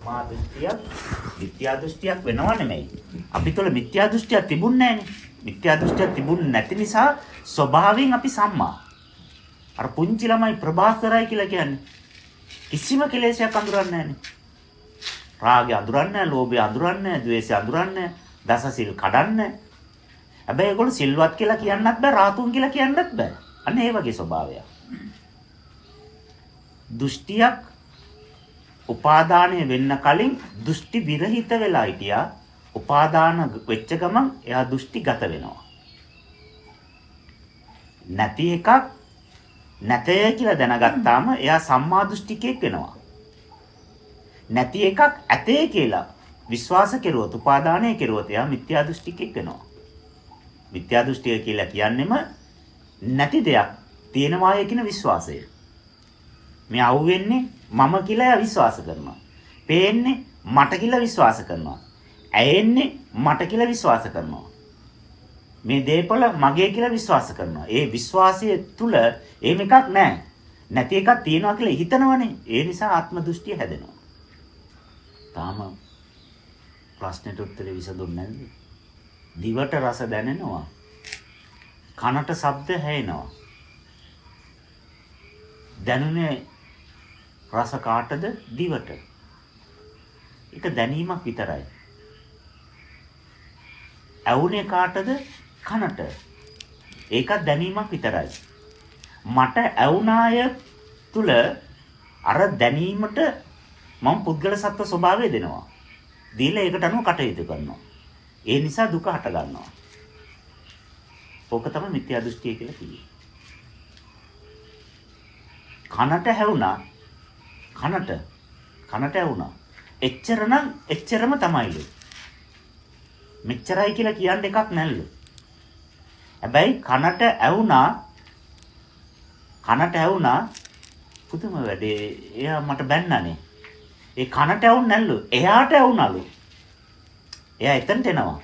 මා දෘෂ්ටියක් මිත්‍යා දෘෂ්ටියක් වෙනව නෙමෙයි. අපි තුළ මිත්‍යා දෘෂ්ටියක් තිබුණේ නැහනේ. මිත්‍යා දෘෂ්ටියක් තිබුණ නැති නිසා ස්වභාවයෙන් අපි සම්මා. අර පුංචි ළමයි ප්‍රභාස්වරයි කියලා කියන්නේ කිසිම කෙලෙසයක් අඳුරන්නේ නැහනේ. රාගය අඳුරන්නේ නැහැ, ලෝභය අඳුරන්නේ නැහැ, ද්වේෂය අඳුරන්නේ නැහැ, දසසිල් කඩන්නේ නැහැ. හැබැයි ඒගොල්ලෝ සිල්වත් කියලා කියන්නත් බෑ, රාතුන් කියලා කියන්නත් බෑ. අන්න ඒ වගේ ස්වභාවයක්. දෘෂ්ටියක් උපාදානය වෙන්න කලින් දෘෂ්ටි විරහිත වෙලා හිටියා. උපාදාන වෙච්ච ගමන් එයා දෘෂ්ටිගත වෙනවා. නැති එකක් නැතය කියලා දැනගත්තාම එයා සම්මා දෘෂ්ටිකයෙක් වෙනවා. නැති එකක් ඇතේ කියලා විශ්වාස කෙරුවොත් උපාදානය කෙරුවොත් එයා මිත්‍යා දෘෂ්ටිකයෙක් වෙනවා. මිත්‍යා දෘෂ්ටිය කියලා කියන්නේම නැති දෙයක් තියෙනවාය කියන විශ්වාසය. මේ අහුවෙන්නේ මම කියලා විශ්වාස කරනවා. පේන්නේ මට කියලා විශ්වාස කරනවා. ඇයෙන්නේ මට කියලා විශ්වාස කරනවා. මේ දේපල මගේ කියලා විශ්වාස කරනවා. ඒ විශ්වාසය තුල එහෙම එකක් නැහැ. නැති එකක් තියෙනවා කියලා හිතනවනේ. ඒ නිසා ආත්ම දෘෂ්ටිය හැදෙනවා. තාම ප්‍රශ්නෙට උත්තරේ විසඳුන්නේ නැද්ද? දිවට රස දැනෙනවා. කනට ශබ්ද ඇහෙනවා. දැනුනේ රස කාටද? දිවට. ඒක දැනීමක් විතරයි. ඇවුනේ කාටද? කනට. ඒකත් දැනීමක් විතරයි. මට ඇවුනාය තුල අර දැනීමට මම පුද්ගල සත්ව ස්වභාවය දෙනවා. දීලා ඒකට අනුව කටයුතු කරනවා. ඒ නිසා දුක හට ගන්නවා. ඕක තමයි මිත්‍යා දෘෂ්ටිය කියලා කියන්නේ. කනට ඇහුණා. කනට ඇහුණා. එච්චරම තමයිලු. මෙච්චරයි කියලා කියන්න එකක් නැල්ලු. හැබැයි කනට ඇහුණා පුදුම වැඩේ. එයා මට බැන්නනේ. ඒ කනට ඇහුන්නේ නැල්ලු. එයාට ඇහුණලු. එයා එතනට එනවා.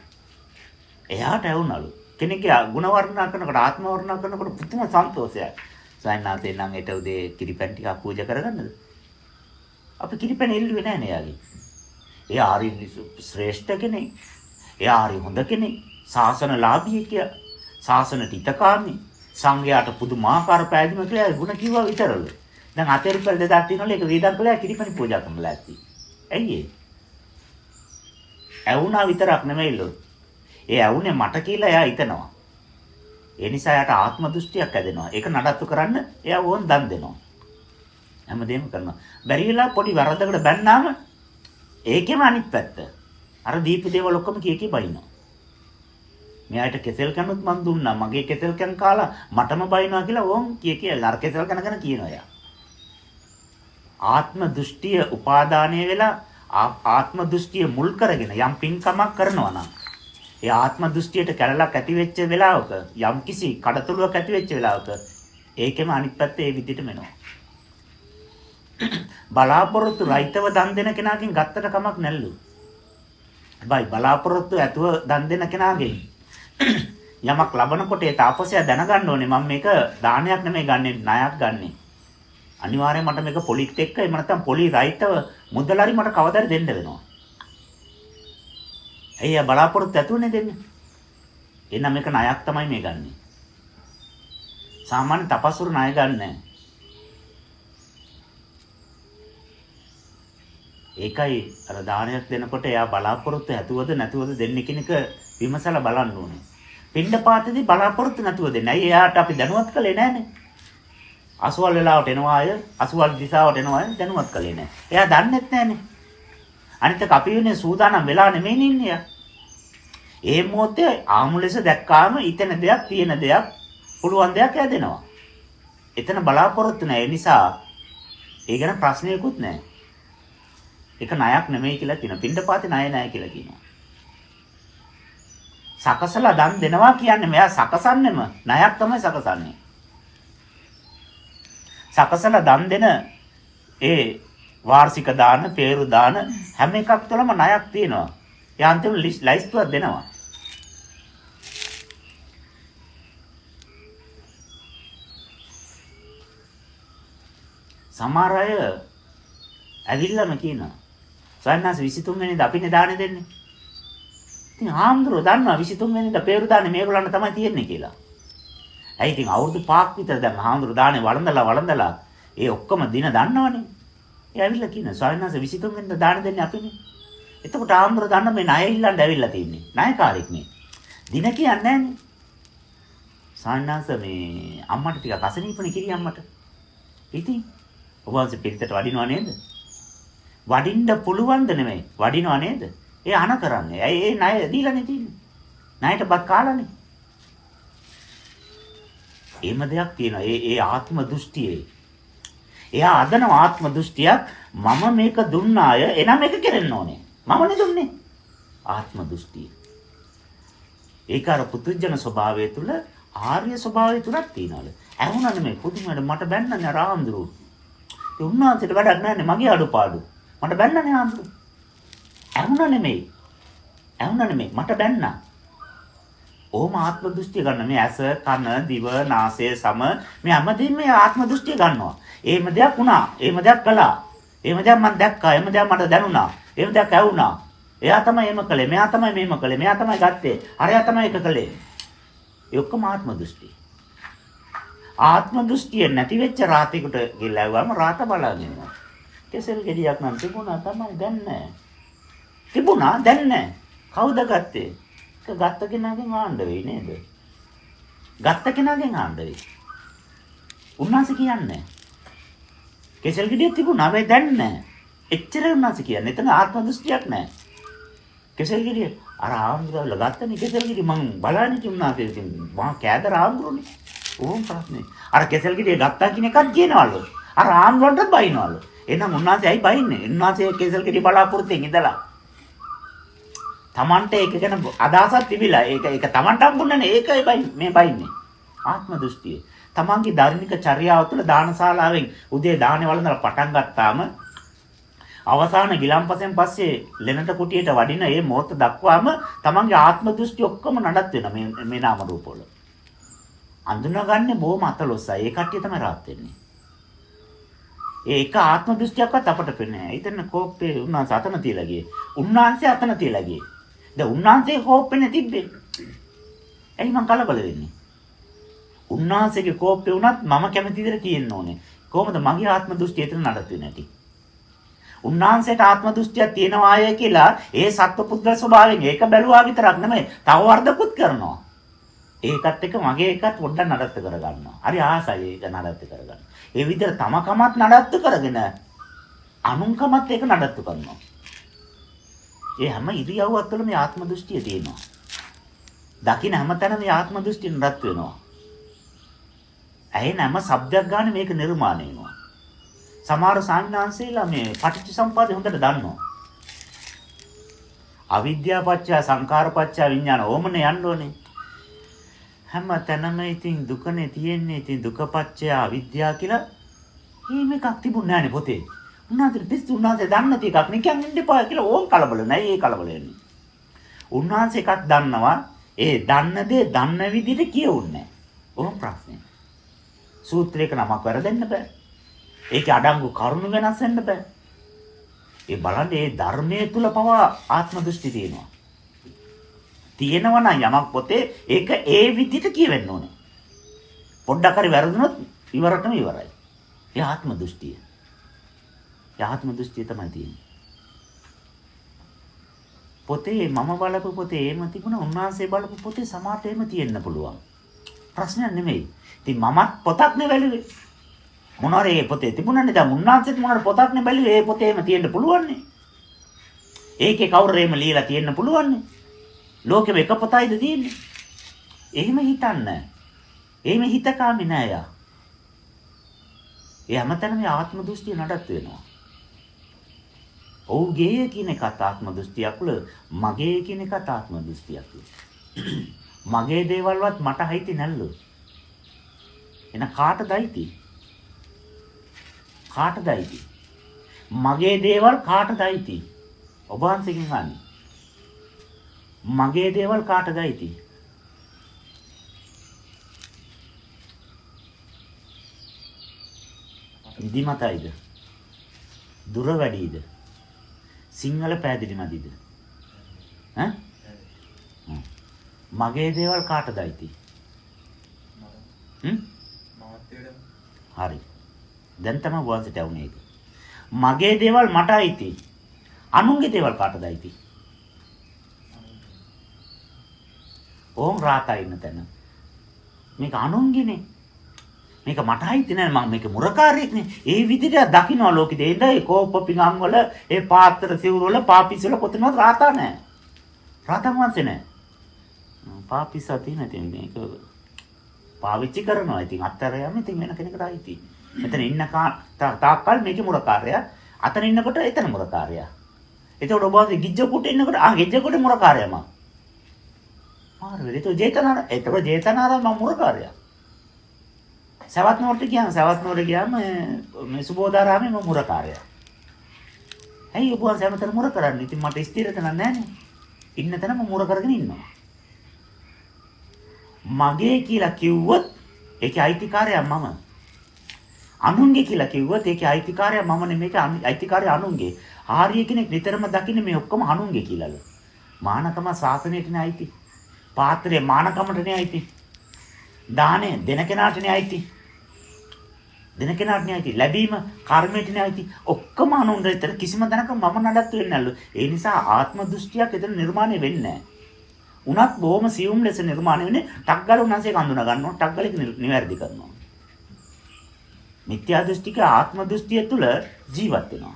එයාට ඇහුණලු. කෙනෙක්ගේ ගුණ වර්ණනා කරනකොට ආත්ම වර්ණනා කරනකොට පුදුම සන්තෝෂයක්. සයන්නාතේ නම් ඒට උදේ කිරිපැන් ටිකක් පූජා කරගන්නද? අපි කිරිපැන් එල්ලුවේ නැහැ නේ යාගේ. එයා හරි ශ්‍රේෂ්ඨ කෙනෙක්. එයා හරි හොඳ කෙනෙක්. ශාසනලාභී කිය. ශාසන තිතකාමී. සංඝයාට පුදුමාකාර පෑදීම කියලා ගුණ කිව්වා විතරලු. දැන් අතේරිපල් 2000ක් තියෙනවලු ඒක වේදක් කළා කිරිපැන් පූජා කරන්නලා ඇති. ඇයි ඒ? ඇවුනා විතරක් නෙමෙයිලු. ඒ ඇවුනේ මට කියලා එයා හිතනවා. ඒ නිසා එයාට ආත්ම දෘෂ්ටියක් හැදෙනවා. ඒක නඩත්තු කරන්න එයා ඕන් දන් දෙනවා. හැමදේම කරනවා. බැරි වෙලා පොඩි වරදකට බැන්නාම ඒකෙම අනිත් පැත්ත. අර දීපු දේවල් ඔක්කොම කී බයිනවා. මෙයාට කෙසෙල් කනුත් මන් දුන්නා. මගේ කෙසෙල් කන් කාලා මටම බයිනවා කියලා ඕන් කී අර කෙසෙල් කන ගැන කියනවා එයා. ආත්ම දෘෂ්ටිය උපාදානය වෙලා ආත්ම දෘෂ්ටිය මුල් කරගෙන යම් පින්කමක් කරනවා නම් ඒ ආත්ම දෘෂ්ටියට කැලලක් ඇති වෙච්ච වෙලාවක යම් කිසි කඩතොලුවක් ඇති වෙච්ච වෙලාවක ඒකෙම අනිත් පැත්තේ ඒ විදිහටම එනවා. බලාපොරොත්තු රහිතව දන් දෙන කෙනාගෙන් ගත්තට කමක් නැල්ලු. හැබැයි බලාපොරොත්තු ඇතුව දන් දෙන කෙනාගෙන් යමක් ලබනකොට ඒ තාපසයා දැනගන්න ඕනේ මම මේක දානයක් නෙමෙයි ගන්නෙ ණයක් ගන්නෙ. අනිවාර්යයෙන් මට මේක පොලිත් එක්ක එහෙම නැත්නම් පොලි රහිතව මුදලාරි මට කවදාද දෙන්න වෙනවා. ඇයි බලාපොරොත්තු ඇතුවනේ දෙන්නේ. එහෙනම් මේක ණයක් තමයි මේ ගන්නෙ. සාමාන්‍ය තපස්වරු ණය ගන්නෑ. ඒකයි අර දානයක් දෙනකොට එයා බලාපොරොත්තු ඇතුවද නැතුවද දෙන්නේ කියන එක විමසලා බලන්න ඕනේ. පින්ඩපාතේදී බලාපොරොත්තු නැතුව දෙන්නේ. ඇයි එයාට අපි දැනුවත් කළේ නැහනේ. අසුවල් වෙලාවට එනවා අය, අසුවල් දිශාවට එනවා අය දැනුවත් කළේ නැහැ. එයා දන්නෙත් නැහනේ. අනිත් එක අපි වෙන්නේ සූදානම් වෙලා නෙමෙයි ඉන්නේ. ඒ මොහොතේ ආමු ලෙස දැක්කාම ඊතන දෙයක්, තියෙන දෙයක්, පුළුවන් දෙයක් හැදෙනවා. එතන බලාපොරොත්තු නැහැ. ඒ නිසා ඒ ගැන ප්‍රශ්නයකුත් නැහැ. ඒක ණයක් නෙමෙයි කියලා කියනවා. පින්ඩපාතේ ණය නැහැ කියලා කියනවා. සකසලා දන් දෙනවා කියන්නේ මෙයා සකසන්නෙම ණයක් තමයි සකසන්නේ. සකසලා දන් දෙන ඒ වාර්ෂික දාන, පේරු දාන හැම එකක් තුළම ණයක් තියෙනවා. ඒ අන්තිම ලයිස්තුවක් දෙනවා. සමහර අය ඇවිල්ලාම කියනවා සයන්නාස් 23 වෙනිදා අපිනේ දානේ දෙන්නේ. ඉතින් ආම්ද්‍රෝ දන්නවා 23 වෙනිදා peeru දාන්නේ මේගොල්ලන්ට තමයි තියෙන්නේ කියලා. ඇයි ඉතින් අවුරුදු 5ක් විතර දැන් ආම්ද්‍රෝ දානේ වළඳලා ඒ ඔක්කොම දින දන්නවනේ. ඒ ඇවිල්ලා කියන සයන්නාස් 23 වෙනිදා දානේ දෙන්නේ අපිනේ. එතකොට ආම්ද්‍රෝ දන්න මේ ණය ඉල්ලන්න ඇවිල්ලා තින්නේ. ණයකාරෙක් නේ. දින කියන්නේ නැන්නේ. සයන්නාස් මේ අම්මට ටිකක් අසනීපනේ කිරි අම්මට. ඉතින් ඔබ වහන්සේ පිළිතට වඩිනව නේද? වඩින්න පුළුවන්ද නෙමෙයි. වඩිනව නේද? ඒ අන කරන්නේ. ඇයි ඒ ණය දීලානේ තියෙන්නේ. ණයට බත් කාලානේ. එහෙම දෙයක් තියෙනවා. ඒ ආත්ම දෘෂ්ටියේ. එයා අදන ආත්ම දෘෂ්ටියක් මම මේක දුන්නාය. එනම් මේක කෙරෙන්න ඕනේ. මමනේ දුන්නේ. ආත්ම දෘෂ්ටිය. ඒක අර පුදුජන ස්වභාවය තුල ආර්ය ස්වභාවය තුලක් තියෙනවලු. ඇහුණා නෙමෙයි පුදුමයට මට බැන්නනේ රාම්දුරු. ඒ උන්වහන්සේට වැඩක් නැන්නේ මගේ අඩුපාඩු. මට බැන්නනේ ආම්දුරු. ඇහුණා නෙමෙයි මට බැන්නා. ඕම ආත්ම දෘෂ්ටිය ගන්න මේ ඇස කන දිව නාසය සම මේ හැමදේම මේ ආත්ම දෘෂ්ටිය ගන්නවා. එහෙම දෙයක් වුණා. එහෙම දෙයක් කළා. එහෙම දෙයක් මම දැක්කා. එහෙම දෙයක් මට දැනුණා. එහෙම දෙයක් ඇහුණා. එයා තමයි එහෙම කළේ. මෙයා තමයි මෙහෙම කළේ. මෙයා තමයි ගත්තේ. අරයා තමයි ඒක කළේ. ඒ ඔක්කොම ආත්ම දෘෂ්ටි. ආත්ම දෘෂ්ටිය නැති වෙච්ච රාතේකට ගිල්ලවම රාත බලාගෙනවා. කෙසෙල් ගෙඩියක් නම් තිබුණා තමයි දැන් නැහැ. තිබුණා දැන් නැහැ. කවුද ගත්තේ? ඒක ගත්ත කෙනාගෙන් ආණ්ඩ වෙයි නේද? ගත්ත කෙනාගෙන් ආණ්ඩ වෙයි. උන්වහන්සේ කියන්නේ. කෙසෙල් ගෙඩියක් තිබුණා හැබැයි දැන් නැහැ. එච්චර උන්වහන්සේ කියන්නේ. එතන ආත්ම දෘෂ්ටියක් නැහැ. කෙසෙල් ගෙඩිය අර ආම්ද්‍රවල ගත්තනේ කෙසෙල් ගෙඩිය මං බලන්නේ තුන්නාසේ ඉතින් මහා කෑදර ආම්ද්‍රෝනේ. ඕම් ප්‍රශ්නේ. අර කෙසෙල් ගෙඩිය ගත්තා කියන එකක් කියනවලු. අර ආම්ද්‍රවලට බයිනවලු. එහෙනම් උන්වහන්සේ ඇයි බයින්නේ? උන්වහන්සේ කෙසෙල් ගෙඩිය බලාපොරොත්තුෙන් ඉඳලා. Tamante ඒක ගැන අදහසක් තිබිලා. ඒක Tamanට හම්බුන්නේ ඒකයි මේ බයින්නේ. ආත්ම දෘෂ්ටිය. Tamanගේ ධර්මික චර්යාව තුළ දානශාලාවෙන් උදේ දානේ වළඳලා පටන් ගත්තාම අවසාන ගිලම්පසෙන් පස්සේ ලෙනට කුටියට වඩින මේ මොහොත දක්වාම තමන්ගේ ආත්ම දෘෂ්ටි ඔක්කොම නඩත් වෙනවා මේ නාම රූප වල. අඳුනගන්නේ බොහොම අතලොස්සයි. ඒ කට්ටිය තමයි rahat වෙන්නේ. ඒක ආත්ම දෘෂ්ටියක්වත් අපට පෙන්නේ නැහැ. ඊතන කෝප්පේ උන්වහන්සේ අතන තියලා ගියේ. උන්වහන්සේ අතන තියලා ගියේ. දැන් උන්වහන්සේ කෝප්පේ තිබ්බේ. එයි මං කලබල වෙන්නේ. උන්වහන්සේගේ කෝප්පේ වුණත් මම කැමති විදිහට තියෙන්න ඕනේ. කොහොමද මගේ ආත්ම දෘෂ්ටිය එතන නඩත් වෙන්නේ නැති? උන්වහන්සේට ආත්ම දෘෂ්ටියක් තියෙනවා අය කියලා ඒ සත්පුද්ගල ස්වභාවයෙන් ඒක බැලුවා විතරක් නෙමෙයි තව වර්ධකුත් කරනවා. ඒකත් එක්ක මගේ එකත් පොඩ්ඩක් නඩත්තු කරගන්නවා. හරි ආසයි ඒක නඩත්තු කරගන්න. ඒ විදිහට තමකමත් නඩත්තු කරගෙන අනුන්කමත් ඒක නඩත්තු කරනවා. ඒ හැම ඉරියව්වක් තුළ මේ ආත්ම දෘෂ්ටිය තියෙනවා. දකින්න හැමතැනම මේ ආත්ම දෘෂ්ටිය නඩත්තු වෙනවා. ඇහෙන හැම ශබ්දයක් ගන්න මේක නිර්මාණය වෙනවා. සමහර සාන්නාංශීලා මේ පටිච්චසමුප්පාදේ හොඳට දන්නවා. අවිද්‍යාව පත්‍ය සංඛාර පත්‍ය විඥාන ඕමනේ යන්න ඕනේ. හැම තැනම ඉතින් දුකනේ තියෙන්නේ. ඉතින් දුක පත්‍ය අවිද්‍යාව කියලා එහෙම එකක් තිබුණ නෑනේ පොතේ. උන්වහන්සේ පිස්සු උන්වහන්සේ දන්න තියකක් නිකන් ඉන්න එපා කියලා ඕම් කලබල නෑ. ඒ කලබල වෙන්නේ. උන්වහන්සේ එකක් දන්නවා. ඒ දන්න දේ දන්න විදිහට කියවුන්නේ නෑ. ඕම් ප්‍රශ්නේ. සූත්‍රයක නමක් වැරදෙන්න බෑ. ඒකේ අඩංගු කරුණු වෙනස් වෙන්න බෑ. ඒ බලන්න මේ ධර්මයේ තුල පවා ආත්ම දෘෂ්ටි තියෙනවා. තියෙනවා නම් යමක් පොතේ ඒක ඒ විදිහට කියවෙන්න ඕනේ. පොඩ්ඩක් හරි වැරදුනොත් ඉවරටම ඉවරයි. ඒ ආත්ම දෘෂ්ටිය. ඒ ආත්ම දෘෂ්ටිය තමයි තියෙන්නේ. පොතේ මම බලපු පොතේ එහෙම තිබුණා උන්වහන්සේ බලපු පොතේ සමාට එහෙම තියෙන්න පුළුවන්. ප්‍රශ්නයක් නෙමෙයි. ඉතින් මමත් පොතක් නෙවෙලුවේ. මොනවාරි ඒ පොතේ තිබුණානේ දැන් මුන්නාන්සෙත් මොනවාරි පොතක් නේ බැලුවේ ඒ පොතේ එහෙම තියෙන්න පුළුවන්නේ. ඒකේ කවුරු එහෙම ලියලා තියෙන්න පුළුවන්නේ. ලෝකෙම එක පොතයිද තියෙන්නේ. එහෙම හිතන්න. එහෙම හිතකාමි නෑ යා. ඒ හැමතැනම මේ ආත්ම දෘෂ්ටිය නඩත් වෙනවා. ඔව්ගේ කියන එකත් ආත්ම දෘෂ්ටියක් වල මගේ කියන එකත් ආත්ම දෘෂ්ටියක්. මගේ දේවල්වත් මට අයිති නැල්ලු. එන කාටද අයිති? කාටද අයිති? මගේ දේවල් කාටද අයිති? ඔබ වහන්සේගෙන් අහන්නේ. මගේ දේවල් කාටද අයිති? ඉදිමතයිද? දුර වැඩිද? සිංහල පැහැදිලි මදිද? ඈ? මගේ දේවල් කාටද අයිති? හරි. දැන් තමයි වහන්සේට වුනේ ඒක. මගේ දේවල් මට අයිති. අනුන්ගේ දේවල් කාටද අයිති? ඕම් රාතයි ඉන්න තැන. මේක අනුන්ගේනේ. මේක මට අයිති නෑ මම මේක මුරකාරයෙක්නේ. ඒ විදිහට දකින්න ලෝකෙ දෙඳයි කෝප පිඟම් වල ඒ පාත්‍ර සිවුරු වල පාපිස් වල කොතනවත් රාතා නෑ. රාතන් වහන්සේ නෑ. පාපිස් අතින් නැති මේක පාවිච්චි කරනවා. ඉතින් අත්තර යම ඉතින් වෙන කෙනෙකුට අයිති. මෙතන ඉන්න තාක්කල් මේකේ මුරකාරයා. අතන ඉන්නකොට එතන මුරකාරයා. එතකොට ඔබ වහන්සේ ගිජ්ජකුට ඉන්නකොට ගිජ්ජකුට මුරකාරයාම. මාර වෙලේ તો ජේතනාරාම මම මුරකාරයා. සවැත් නුවරට ගියාම මේ සුබෝධාරාමේ මම මුරකාරයා. ඇයි ඔබ වහන්සේ හැමතැන මුර කරන්නේ? ඉතින් මට ස්ථිර තැනක් නැහැනේ. ඉන්න තැන මම මුර කරගෙන ඉන්නවා. මගේ කියලා කිව්වොත් ඒකේ අයිතිකාරයා මම. අනුන්ගේ කියලා කිව්වොත් ඒකේ අයිතිකාරයා මම නෙමෙයි. මේක අයිතිකාරයා අනුන්ගේ. ආර්ය කෙනෙක් නිතරම දකින්නේ මේ ඔක්කොම අනුන්ගේ කියලාලු. මානකම ශාසනයටනේ අයිති. පාත්‍රය මානකමටනේ අයිති. දාණය දෙන කෙනාටනේ අයිති. දෙන කෙනාටනේ අයිති. ලැබීම කර්මයටනේ අයිති. ඔක්කොම අනුන්ගේ විතර කිසිම තැනක මම නඩත්තු වෙන්නේ නැල්ලු. ඒ නිසා ආත්ම දෘෂ්ටියක් එතන නිර්මාණය වෙන්නේ නැහැ. උනත් බොහොම සියුම් ලෙස නිර්මාණය වෙන්නේ ටක් ගාලා උන්වහන්සේ කඳුන ගන්නවා ටක් ගාලා ඒක නිවැරදි කරනවා. මිත්‍යා දෘෂ්ටික ආත්ම දෘෂ්ටිය තුළ ජීවත් වෙනවා.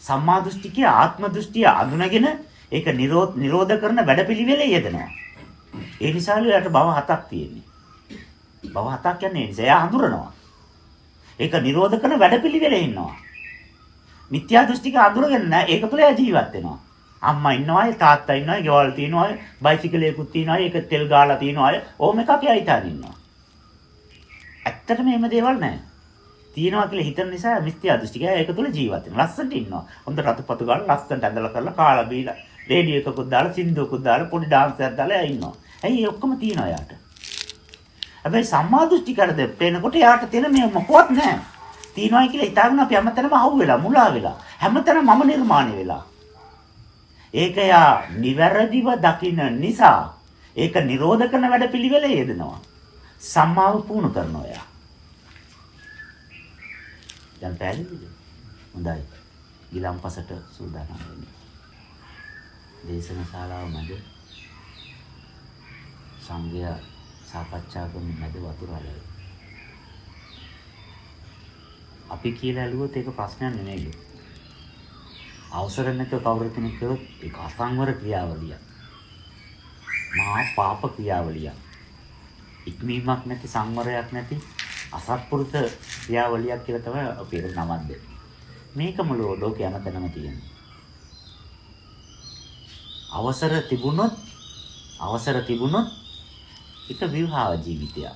සම්මා දෘෂ්ටිකේ ආත්ම දෘෂ්ටිය අඳුනගෙන ඒක නිරෝධ කරන වැඩපිළිවෙලේ යෙදෙනවා. ඒ නිසාලු යාට භව හතක් තියෙන්නේ. භව හතක් කියන්නේ ඒ නිසා එයා හඳුරනවා. ඒක නිරෝධ කරන වැඩපිළිවෙලේ ඉන්නවා. මිත්‍යා දෘෂ්ටික අඳුරගෙන නැහැ. ඒක තුළ එයා ජීවත් වෙනවා. අම්මා ඉන්නවායි තාත්තා ඉන්නවායි ගෙවල් තියෙනවායි බයිසිකලයකුත් තියෙනවායි ඒක තෙල් ගාලා තියෙනවායි ඕම එකක් එයා හිතාගෙන ඉන්නවා. ඇත්තටම එහෙම දේවල් නැහැ. තියෙනවා කියලා හිතන නිසා මිත්‍යා දෘෂ්ටිකය ඒක තුළ ජීවත් වෙනවා. ලස්සනට ඉන්නවා. හොඳ රතුපතු ගාලා ලස්සනට ඇඳලා කරලා කාලා බීලා රේඩියෝ එකකුත් දාලා සින්දුවකුත් දාලා පොඩි ඩාන්ස් එකක් දාලා එයා ඉන්නවා. ඇයි ඒ ඔක්කොම තියෙනවා යාට. හැබැයි සම්මා දෘෂ්ටිකරද පේනකොට යාට තියෙන මේ මොකවත් නැහැ. තියෙනවායි කියලා හිතාගෙන අපි හැමතැනම අහු වෙලා මුලා වෙලා හැමතැනම මම නිර්මාණය වෙලා. ඒක යා නිවැරදිව දකින්න නිසා ඒක නිරෝධ කරන වැඩපිළිවෙලේ යෙදෙනවා. සම්මාව පුහුණු කරනවා යා. දැන් පැහැදිලිද? හොඳයි. ඊළම්පසට සූදානම් වෙන්න. දේශන ශාලාව මැද සංඝය සාකච්ඡා කරන මැද වතුර අලයි. අපි කියලා ඇලුවොත් ඒක ප්‍රශ්නයක් නෙමෙයි. අවසර නැතුව කවුරු කෙනෙක් කරොත් ඒක අසංවර ක්‍රියාවලියක්. මහා පාප ක්‍රියාවලියක්. ඉක්මීමක් නැති සංවරයක් නැති අසත්පුරුෂ ක්‍රියාවලියක් කියලා තමයි අපි ඒක නමක් දෙන්නේ. මේකම ලෝකේ හැමතැනම තියෙනවා. අවසර තිබුණොත් ඒක විවාහ ජීවිතයක්.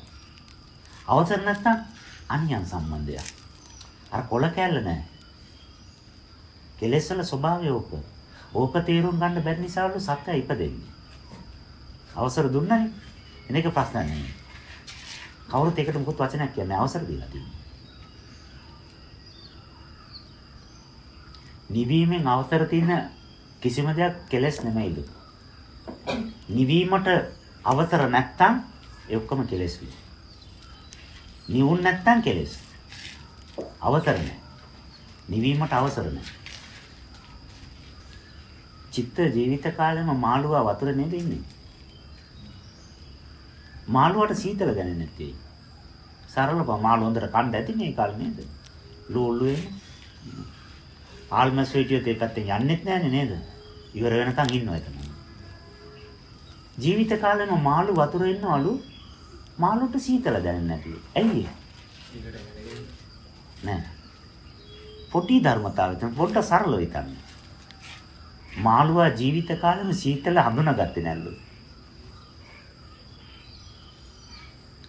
අවසර නැත්නම් අන්‍යයන් සම්බන්ධයක්. අර කොල කැල්ල නැහැ. කෙලෙස් වල ස්වභාවය ඕක. ඕක තේරුම් ගන්න බැරි නිසාලු සත්‍ය ඉපදෙන්නේ. අවසර දුන්නනේ. එනක ප්‍රශ්න නැහැ. කවුරුත් ඒකට මොකද වචනයක් කියන්නේ අවසර දීලා තියෙනවා. නිවීමෙන් අවසර තියෙන කිසිම දෙයක් කෙලෙස් නෙමෙයිලු. නිවීමට අවසර නැත්තම් ඒ ඔක්කොම කෙලෙස් වෙයි. නිවුන් නැත්තම් කෙලෙස්. අවසර නැහැ. නිවීමට අවසර නැහැ. චිත්ත ජීවිත කාලෙම මාළුවා වතුර නේද ඉන්නේ. මාළුවාට සීතල දැනෙන්නේ නැත්තේ. සරලව මාළු හොඳට කන්න ඇති මේ කාලේ නේද? ලෝල්ලු එන්නේ. ආල්මස් වීඩියෝ දෙකකින් යන්නෙත් නෑනේ නේද? ඉවර වෙනකන් ඉන්නවා එතන. ජීවිත කාලෙම මාළු වතුර ඉන්නවලු මාළුට සීතල දැනෙන්නේ නැතිලු. ඇයි නෑ. පොටි ධර්මතාවය තමයි පොඩ්ඩ සරලව හිතන්න. මාළුවා ජීවිත කාලෙම සීතල හඳුනාගත්තේ නැල්ලු.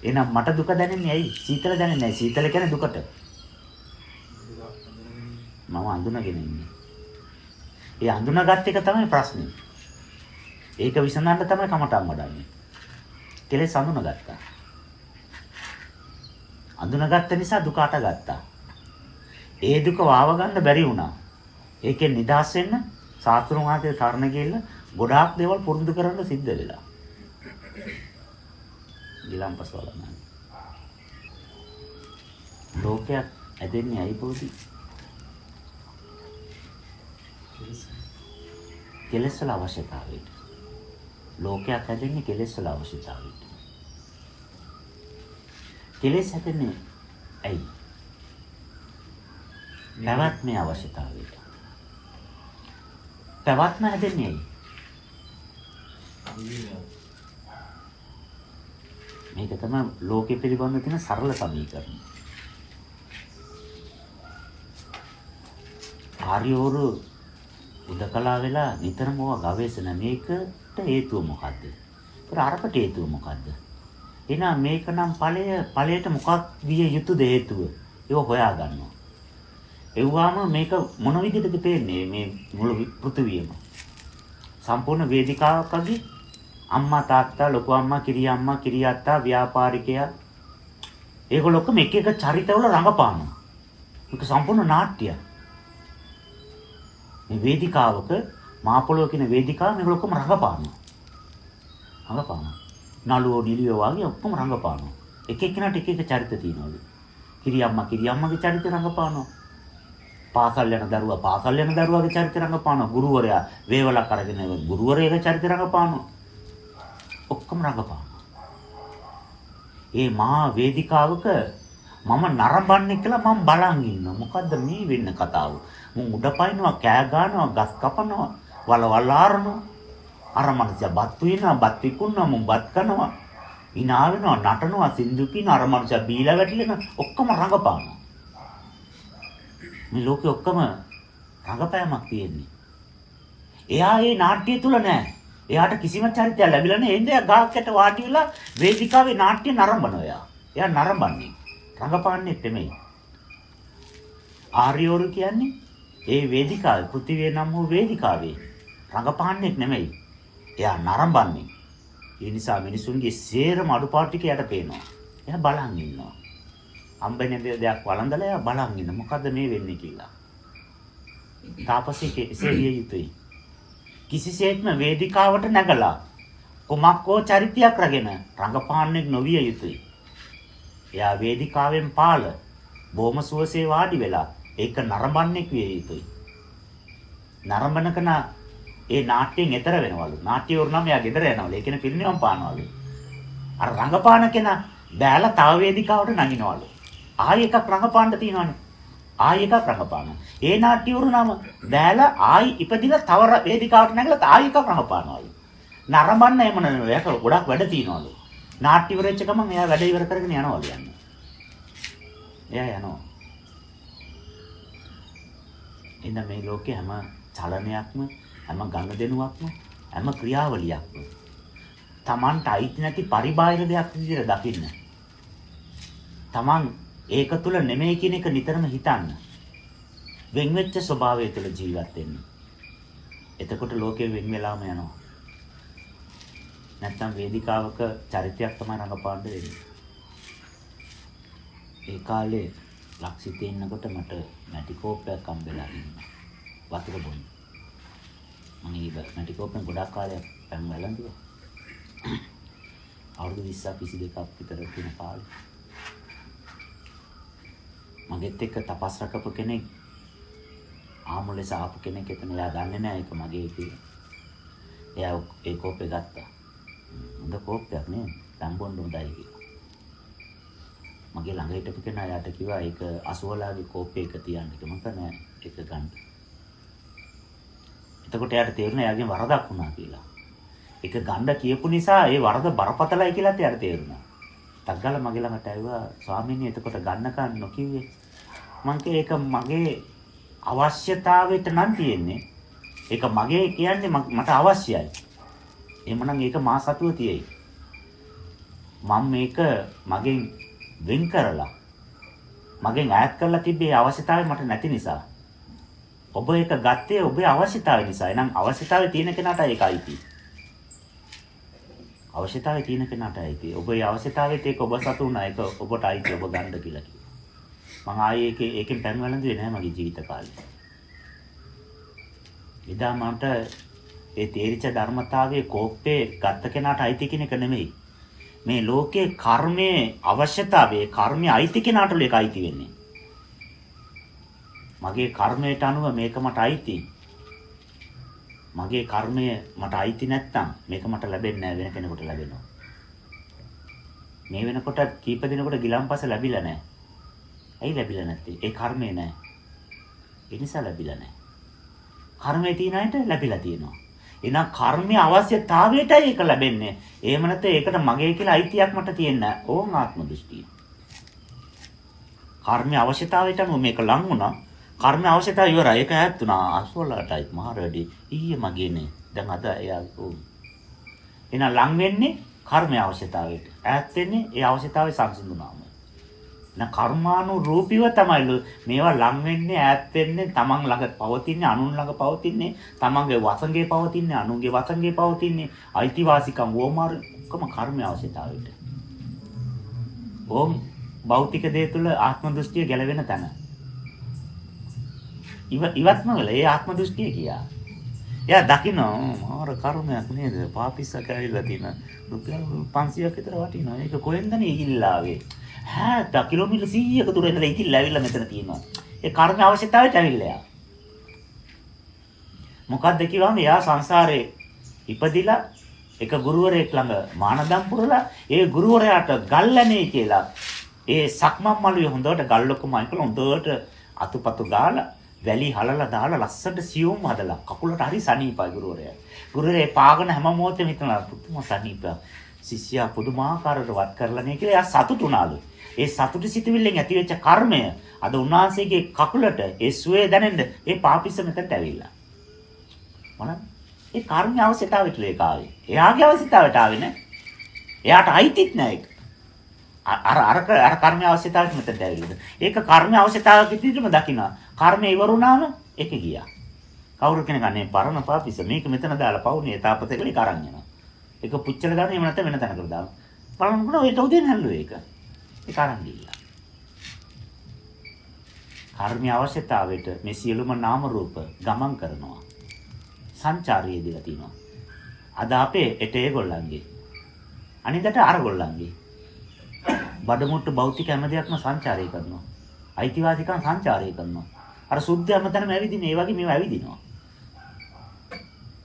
එහෙනම් මට දුක දැනෙන්නේ ඇයි? සීතල දැනෙන්නේ නැහැ. සීතල කියන්නේ දුකට. මම අඳුනගෙන ඉන්නේ. ඒ අඳුනගත් එක තමයි ප්‍රශ්නේ. ඒක විසඳන්න තමයි කමටන් වඩන්නේ. කෙලෙස් අඳුනගත්තා. අඳුනගත්ත නිසා දුක අටගත්තා. ඒ දුක වාව ගන්න බැරි වුණා. ඒකෙන් නිදහස් වෙන්න සාස්ත්‍රුන් වහන්සේ සරණ ගිහිල්ලා ගොඩාක් දේවල් පුරුදු කරන්න සිද්ධ වෙලා. ගිලම්පස වලන. ලෝකයක් ඇදෙන්නේ ඇයි බෝධි? කෙලෙස් වල අවශ්‍යතාවයට. ලෝකයක් හැදෙන්නේ කෙලෙස් වල අවශ්‍යතාවයට. කෙලෙස් හැදෙන්නේ ඇයි? පැවැත්මේ අවශ්‍යතාවයට. පැවැත්ම හැදෙන්නේ ඇයි? මේක තමයි ලෝකෙ පිළිබඳ තියෙන සරල සමීකරණය. ආර්යවරු උදකලා වෙලා නිතරම ගවේෂණ මේකට හේතුව මොකද්ද? ඒතර අරකට හේතුව මොකද්ද? එහෙනම් මේක නම් ඵලයට මොකක් විය යුතුද හේතුව? ඒක හොයා ගන්නවා. එව්වාම මේක මොන විදිහටද පේන්නේ මේ මුළු පෘථිවියම? සම්පූර්ණ වේදිකාවක් වගේ අම්මා තාත්තා ලොකු අම්මා කිරි අත්තා ව්‍යාපාරිකයා ඒගොල්ලෝ ඔක්කොම එක එක චරිතවල රඟපානවා. මේක සම්පූර්ණ නාට්‍යයක්. මේ වේදිකාවක මාපොළොව කියන වේදිකාව මේගොල්ලෝ ඔක්කොම රඟපානවා. නළුවෝ නිලියෝ වගේ ඔක්කොම රඟපානවා. එක එක්කෙනාට එක එක චරිත තියෙනවලු. කිරි අම්මගේ චරිත රඟපානවා. පාසල් යන දරුවාගේ චරිත රඟපානවා. ගුරුවරයා වේවලක් අරගෙන ගුරුවරයාගේ චරිත රඟපානවා. ඔක්කොම රඟපානවා. ඒ මහා වේදිකාවක මම නරඹන්නේ කියලා මම බලන් ඉන්නවා. මොකද්ද මේ වෙන්න කතාව? මුන් උඩ පයින්නවා, කෑ ගන්නවා, ගස් කපනවා, වලවල් ආරනවා. අර මනුස්සයා බත් විනවා, බත් විකුණනවා, මුන් බත් කනවා. hina වෙනවා, නටනවා, සින්දු කියන අර මනුස්සයා බීලා වැටිලෙන ඔක්කොම රඟපානවා. මේ ලෝකෙ ඔක්කොම රඟපෑමක් තියෙන්නේ. එයා මේ නාට්‍ය තුල නැහැ. එයාට කිසිම චරිතයක් ලැබිලා නැහැ. එන්නේ ගහකට වාඩි වෙලා වේදිකාවේ නාට්‍ය නරඹනවා එයා. එයා නරඹන්නේ. රඟපාන්නේ නෙමෙයි. ආර්යවරු කියන්නේ ඒ වේදිකාවේ පෘථිවිය නම් වූ වේදිකාවේ රඟපාන්නේ නෙමෙයි. එයා නරඹන්නේ. ඒ නිසා මිනිසුන්ගේ සේරම අඩුපාඩු ටික යට පේනවා. එයා බලන් ඉන්නවා. අම්බෙනේ දෙයක් වළඳලා එයා බලන් ඉන්න. මොකද්ද මේ වෙන්නේ කියලා. තාපසීක එසේ යුතුයි. කිසිසේත්ම වේදිකාවට නැගලා කුමක්කෝ චරිතයක් රැගෙන රඟපාන්නේ නොවිය යුතුයි. එයා වේදිකාවෙන් පාළ බොහොම සුවසේ වාඩි වෙලා ඒක නරඹන්නේ විය යුතුයි. නරඹන කන ඒ නාට්‍යයෙන් එතර වෙනවලු. නාට්‍යවරු නම් එයා ගෙදර යනවලු. ඒ කියන්නේ පිරිනිවන් පානවලු. අර රඟපාන කෙනා බෑලා තව වේදිකාවට නගිනවලු. ආයෙ එකක් රඟපාන්න තියෙනවනේ. ආයෙ එකක් රඟපානවා. ඒ නාට්‍යවරු නම බෑලා ආයෙ ඉපදිලා තව වේදිකාවට නැගලා ආයෙ එකක් රඟපානවලු. නරඹන්න එම නෙවෙයි. ඒක ගොඩක් වැඩ තියෙනවලු. නාට්‍ය ඉවරෙච්ච ගමන් එයා වැඩ ඉවර කරගෙන යනවලු යන්නේ. එයා යනවා. එන්න මේ ලෝකේ හැම චලනයක්ම හැම ගනුදෙනුවක්ම හැම ක්‍රියාවලියක්ම Tamanට අයිති නැති පරිබාහිර දෙයක් විදිහට දකින්න. Taman ඒක තුල නෙමෙයි කියන එක නිතරම හිතන්න. වෙන් වෙච්ච ස්වභාවය තුළ ජීවත් වෙන්න. එතකොට ලෝකෙ වෙන් වෙලාම යනවා. නැත්තම් වේදිකාවක චරිතයක් තමයි රඟපාන්න වෙන්නේ. ඒ කාලේ ලක්ෂිතේ ඉන්නකොට මට මැටි කෝප්පයක් හම්බෙලා ඉන්නවා. වතුර බොන්න. මම ඊබ මැටි කෝප්පෙන් ගොඩක් කාලයක් පැන් වැළඳුවා. අවුරුදු 20ක් 22ක් විතර තියෙන කාලේ. මගෙත් එක්ක තපස් රකපු කෙනෙක් ආමුලෙස ආපු කෙනෙක් එතන එයා දන්නේ නැහැ ඒක මගේ කියලා. එයා ඒ කෝප්පේ ගත්තා. හොඳ කෝප්පයක් නේ. තම්බොන්න හොඳයි කියලා. මගේ ළඟ හිටපු කෙනා යාට කිව්වා ඒක 80ලාගේ කෝප්පේ එක තියන්න කියලා. මම කනේ ඒක ගන්න. එතකොට යාට තේරුණා එයාගෙන් වරදක් වුණා කියලා. ඒක ගන්න කියපු නිසා ඒ වරද බරපතලයි කියලාත් යාට තේරුණා. තග්ගල මගේ ළඟට આવ્වා ස්වාමීනි එතකොට ගන්නකන් නොකිව්වේ. මං කිව්වා ඒක මගේ අවශ්‍යතාවයට නම් තියෙන්නේ. ඒක මගේ කියන්නේ මට අවශ්‍යයි. එහෙමනම් ඒක මා සතුව තියෙයි. මම මේක මගෙන් වෙන් කරලා මගෙන් ඈත් කරලා තිබ්බේ අවශ්‍යතාවය මට නැති නිසා. ඔබ ඒක ගත්තේ ඔබේ අවශ්‍යතාවය නිසා. එහෙනම් අවශ්‍යතාවය තියෙන කෙනාට ඒක අයිති. අවශ්‍යතාවය තියෙන කෙනාට අයිති. ඔබේ අවශ්‍යතාවයට ඒක ඔබ සතු වුණා. ඒක ඔබට අයිති ඔබ ගන්න කියලා කිව්වා. මම ආයේ ඒකෙන් පැන් වැළඳුවේ නැහැ මගේ ජීවිත කාලේ. එදා මට ඒ තේරිච්ච ධර්මතාවයේ කෝප්පේ ගත්ත කෙනාට අයිති කෙනෙක් නෙමෙයි. මේ ලෝකේ කර්මයේ අවශ්‍යතාවයේ කර්මයේ අයිති කෙනාට ලේක අයිති වෙන්නේ. මගේ කර්මයට අනුව මේක මට අයිති. මගේ කර්මය මට අයිති නැත්තම් මේක මට ලැබෙන්නේ නැහැ, වෙන කෙනෙකුට ලැබෙනවා. මේ වෙනකොට කීප දිනකට ගිලම්පස ලැබිලා නැහැ. ඇයි ලැබිලා නැත්තේ? ඒ කර්මය නැහැ. ඒ නිසා ලැබිලා නැහැ. කර්මයේ තියෙන අයට ලැබිලා තියෙනවා. එහෙනම් කර්මයේ අවශ්‍යතාවයටයි ඒක ලැබෙන්නේ. එහෙම නැත්නම් ඒකට මගේ කියලා අයිතියක් මට තියෙන්නේ නැහැ. ඕන් ආත්ම දෘෂ්ටිය. කර්මයේ අවශ්‍යතාවයට මේක ලං වුණා. කර්මයේ අවශ්‍යතාවය ඉවරයි. ඒක ඈත් වුණා. අසවලටයි මාර වැඩි. ඊයේ මගේනේ. දැන් අද එයා එහෙනම් ලං වෙන්නේ කර්මයේ අවශ්‍යතාවයට. ඈත් වෙන්නේ ඒ අවශ්‍යතාවය සංසිඳුනාම. නැ කර්මානුරූපීව තමයි මේවා ලං වෙන්නේ, ඈත් වෙන්නේ, තමන් ළඟ පවතින්නේ, අනුන් ළඟ පවතින්නේ, තමන්ගේ වසඟේ පවතින්නේ, අනුන්ගේ වසඟේ පවතින්නේ, අයිතිවාසිකම් වෝමාරකම කර්මයේ අවශ්‍යතාවයට. ඕම් භෞතික දේ තුල ආත්ම දෘෂ්ටිය ගැලවෙන තැන. ඉවත්ම වෙල ඒ ආත්ම දෘෂ්ටිය කියා. එයා දකින්න මාර කර්මයක් නේද? පාපිස්සක ඇවිල්ලා තියෙන රුපියල් 500ක් විතර වටිනවා. ඒක කොහෙන්ද නේ ඉල්ලාවේ? කිලෝමීටර් 100ක දුර ඉඳලා ඉතිල්ලා ඇවිල්ලා මෙතන තියෙනවා. ඒ කර්ම අවශ්‍යතාවයට ඇවිල්ලා යා. මොකද්ද කිව්වම එයා සංසාරේ ඉපදිලා එක ගුරුවරයෙක් ළඟ මානදම් පුරලා ඒ ගුරුවරයාට ගල්ලනේ කියලා ඒ සක්මන් මළුවේ හොඳට ගල්ලොකම අයිකල හොඳට අතුපතු ගාලා වැලි හලලා දාලා ලස්සට සියුම් හදලා කකුලට හරි සනීපයි ගුරුවරයා. ගුරුවරයා පාගන හැම මොහොතෙම හිතනවා පුදුම සනීප ශිෂ්‍යයා පුදුමාකාරව වත් කරලා නේ කියලා එයා සතුටුනාලු. ඒ සතුටු සිතුවිල්ලෙන් ඇතිවෙච්ච කර්මය අද උන්වහන්සේගේ කකුලට ඒ සුවේ දැනෙන්න ඒ පාපිස්ස මෙතනට ඇවිල්ලා. මොනවාද? ඒ කර්මයේ අවශ්‍යතාවයට ලේක ආවේ. එයාගේ අවශ්‍යතාවයට ආවේ නෑ. එයාට අයිතිත් නෑ ඒක. අර කර්මයේ අවශ්‍යතාවයට මෙතනට ඇවිල්ලා. ඒක කර්මයේ අවශ්‍යතාවයක් විදිහටම දකිනවා. කර්මය ඉවරුණාම ඒක ගියා. කවුරු කෙනෙක් අනේ පරණ පාපිස්ස මේක මෙතන දාලා පවුනේ තාපතේ කියලා කරන් යනවා. ඒක පුච්චල දාන එහෙම නැත්නම් වෙන තැනකට දානවා. බලනකොට ඔය උදේන හැල්ලුවේ ඒක. ඒක අරන් ගියා. කර්මයේ අවශ්‍යතාවයට මේ සියලුම නාම රූප ගමන් කරනවා. සංචාරයේ දීලා තිනවා. අද අපේ එට ඒගොල්ලන්ගේ. අනිදට අරගොල්ලන්ගේ. බඩමුට්ටු භෞතික හැම දෙයක්ම සංචාරය කරනවා. අයිතිවාසිකම් සංචාරය කරනවා. අර සුද්ධ හැමතැනම ඇවිදින ඒ වගේ මේව ඇවිදිනවා.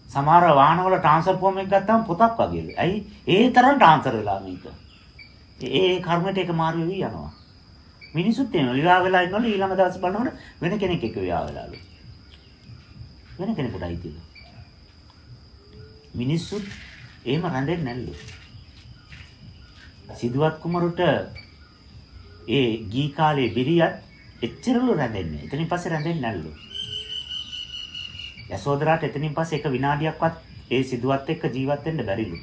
සමහර වාහනවල ට්‍රාන්ස්ෆර් ෆෝම් එක ගත්තාම පොතක් වගේලු. ඇයි? ඒ තරම් ට්‍රාන්ස්ෆර් වෙලා මේක. ඒ කර්මයට ඒක මාරු වෙවි යනවා. මිනිසුත් එනවා විවාහ වෙලා ඉන්නවලු ඊළඟ දවස් බලනකොට වෙන කෙනෙක් එක්ක විවාහ වෙලාලු. වෙන කෙනෙකුට අයිතිද? මිනිසුත් එහෙම රැඳෙන්නේ නැල්ලු. සිදුවත් කුමරුට ඒ ගී කාලේ බිරියත් එච්චරලු රැඳෙන්නේ. එතනින් පස්සේ රැඳෙන්නේ නැල්ලු. යසෝදරාට එතනින් පස්සේ එක විනාඩියක්වත් ඒ සිදුවත් එක්ක ජීවත් වෙන්න බැරිලු.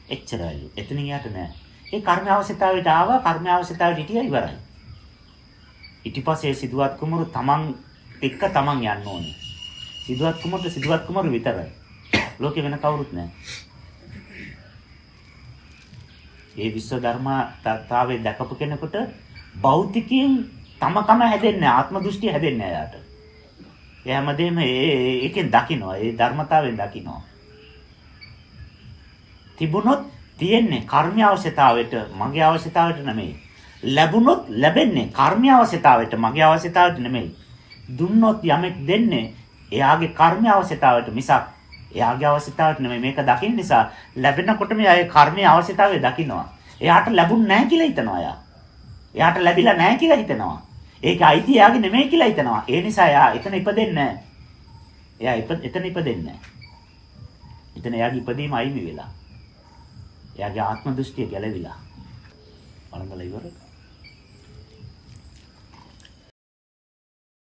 එච්චරයිලු. එතනින් යට නෑ. ඒ කර්ම අවශ්‍යතාවයට ආවා, කර්ම අවශ්‍යතාවයට හිටියා ඉවරයි. ඊට පස්සේ සිදුවත් කුමරු තමන් එක්ක තමන් යන්න ඕනේ. සිදුවත් කුමරුට සිදුවත් කුමරු විතරයි. ලෝකේ වෙන කවුරුත් නෑ. ඒ විශ්ව ධර්මතාවයේ දැකපු කෙනෙකුට භෞතිකයෙන් තමකම හැදෙන්නේ ආත්ම දෘෂ්ටිය හැදෙන්නේ නැහැ යාට. ඒ හැමදේම ඒකෙන් දකින්නවා. ඒ ධර්මතාවයෙන් දකින්නවා. තිබුණොත් තියෙන්නේ කර්ම අවශ්‍යතාවයට මගේ අවශ්‍යතාවයට නෙමෙයි. ලැබුණොත් ලැබෙන්නේ කර්ම අවශ්‍යතාවයට මගේ අවශ්‍යතාවයට නෙමෙයි. දුන්නොත් යමෙක් දෙන්නේ එයාගේ කර්ම අවශ්‍යතාවයට මිසක් එයාගේ අවශ්‍යතාවයට නෙමෙයි. මේක දකින්න නිසා ලැබෙනකොටම එයාගේ කර්මයේ අවශ්‍යතාවය දකින්නවා. එයාට ලැබුණ නැහැ කියලා හිතනවා එයා. එයාට ලැබිලා නැහැ කියලා හිතනවා. ඒක අයිති එයාගේ නෙමෙයි කියලා හිතනවා. ඒ නිසා එයා එතන ඉපදෙන්නේ නැහැ. එයා එතන ඉපදෙන්නේ නැහැ. එතන එයාගේ ඉපදීම අයිමි වෙලා. එයාගේ ආත්ම දෘෂ්ටිය ගැලවිලා. බලංගල ඉවරයි.